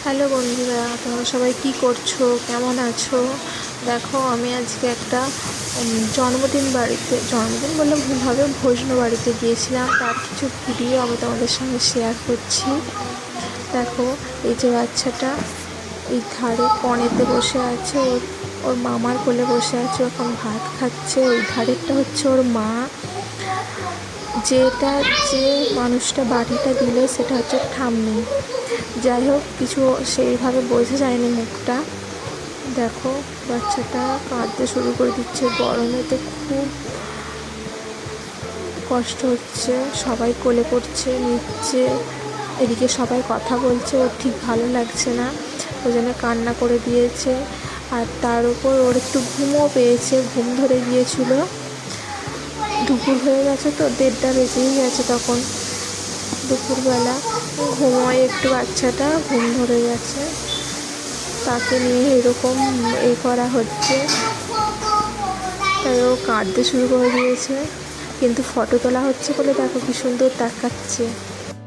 Hello বন্ধুরা, তোমরা সবাই কি করছো, কেমন আছো? দেখো, আমি আজকে একটা জন্মদিন বললে ভুল হবে, ভোজন বাড়িতে গিয়েছিলাম। তার কিছু ভিডিও আমি তোমাদের সঙ্গে শেয়ার করছি। দেখো, এই যে বাচ্চাটা এই ধারে কনেতে বসে আছে, ওর মামার কোলে বসে আছে, এখন ভাত খাচ্ছে। ওই ধারেরটা হচ্ছে ওর মা। যে মানুষটা বাড়িটা দিল সেটা হচ্ছে ঠাম্মি। যাই হোক, কিছু সেইভাবে বোঝা যায়নি মুখটা। দেখো, বাচ্চাটা কাঁদতে শুরু করে দিচ্ছে। গরমেতে খুব কষ্ট হচ্ছে, সবাই কোলে করছে, নিচ্ছে, এদিকে সবাই কথা বলছে। ওর ঠিক ভালো লাগছে না, ওই জন্য কান্না করে দিয়েছে। আর তার উপর ওর একটু ঘুমও পেয়েছে, ঘুম ধরে গিয়েছিল। দুপুর হয়ে গেছে তো, 1:30 বেজেই গেছে তখন। দুপুরবেলা ঘুমোয় একটু, বাচ্চাটা ঘুম ধরে গেছে, তাকে নিয়ে এরকম করা হচ্ছে। তাই ও কাঁদতে শুরু করে দিয়েছে, কিন্তু ফটো তোলা হচ্ছে বলে দেখো কি সুন্দর দেখাচ্ছে।